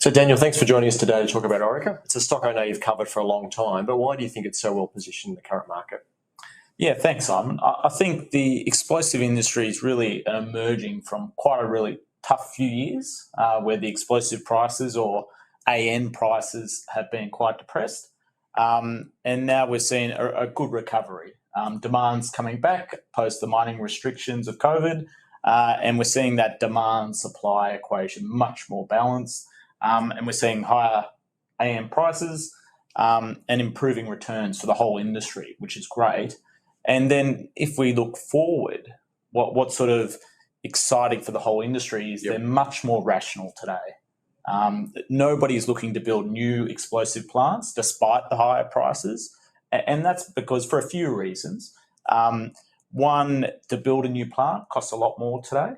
So Daniel, thanks for joining us today to talk about Orica. It's a stock I know you've covered for a long time, but why do you think it's so well positioned in the current market? Yeah, thanks, Simon. I think the explosive industry is really emerging from quite a really tough few years where the explosive prices or AN prices have been quite depressed. And now we're seeing a good recovery. Demand's coming back post the mining restrictions of COVID, and we're seeing that demand-supply equation much more balanced. And we're seeing higher AN prices and improving returns for the whole industry, which is great. And then if we look forward, what's sort of exciting for the whole industry is they're much more rational today. Nobody's looking to build new explosive plants despite the higher prices. And that's because for a few reasons. One, to build a new plant costs a lot more today.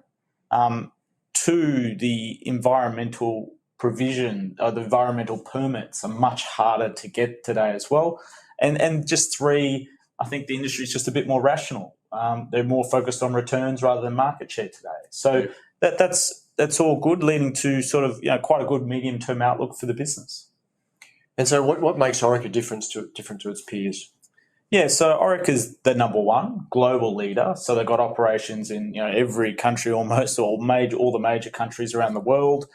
Two, the environmental provision or the environmental permits are much harder to get today as well. And just three, I think the industry is just a bit more rational. They're more focused on returns rather than market share today. So that's all good, leading to sort of quite a good medium-term outlook for the business. And so what makes Orica different to its peers? Yeah, so Orica is the number one global leader. So they've got operations in every country almost, or all the major countries around the world.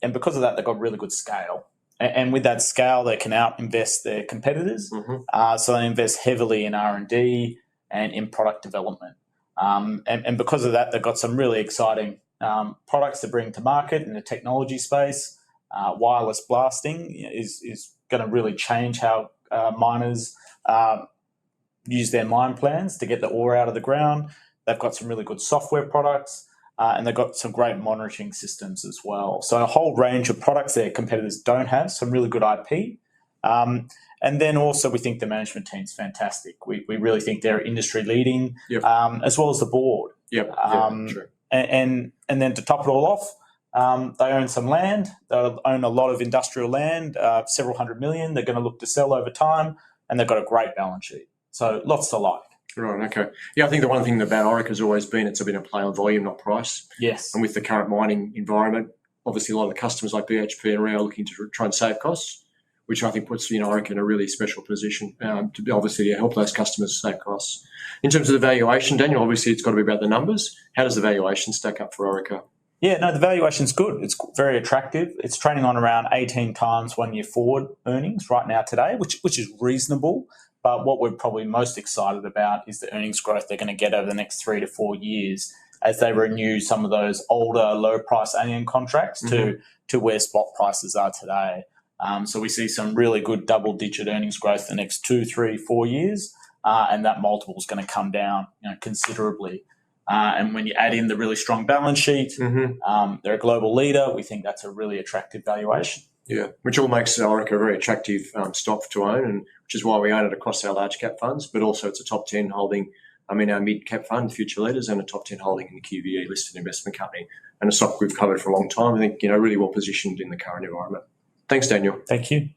And because of that, they've got really good scale. And with that scale, they can out-invest their competitors. So they invest heavily in R&D and in product development. And because of that, they've got some really exciting products to bring to market in the technology space. Wireless blasting is going to really change how miners use their mine plans to get the ore out of the ground. They've got some really good software products. And they've got some great monitoring systems as well. So a whole range of products their competitors don't have, some really good IP. And then also we think the management team's fantastic. We really think they're industry leading, as well as the board. True. And then to top it all off, they own some land. They own a lot of industrial land, several $100 million. They're going to look to sell over time, and they've got a great balance sheet. So lots to like. Right, okay. Yeah, I think the one thing about Orica has always been it's been a play on volume, not price. Yes. And with the current mining environment, obviously a lot of the customers like BHP and Rio are looking to try and save costs, which I think puts Orica in a really special position to be obviously help those customers save costs. In terms of the valuation, Daniel, obviously it's got to be about the numbers. How does the valuation stack up for Orica? Yeah, no, the valuation's good. It's very attractive. It's trading on around 18 times 1 year forward earnings right now today, which is reasonable. But what we're probably most excited about is the earnings growth they're going to get over the next 3 to 4 years as they renew some of those older low-price AN contracts to where spot prices are today. So we see some really good double-digit earnings growth the next 2, 3, 4 years, and that multiple is going to come down considerably. And when you add in the really strong balance sheet, they're a global leader. We think that's a really attractive valuation. Yeah, which all makes Orica a very attractive stock to own, and which is why we own it across our large cap funds, but also it's a top 10 holding, our mid cap fund, Future Leaders, and a top 10 holding in the QVE listed investment company, and a stock we've covered for a long time. I think, really well positioned in the current environment. Thanks, Daniel. Thank you.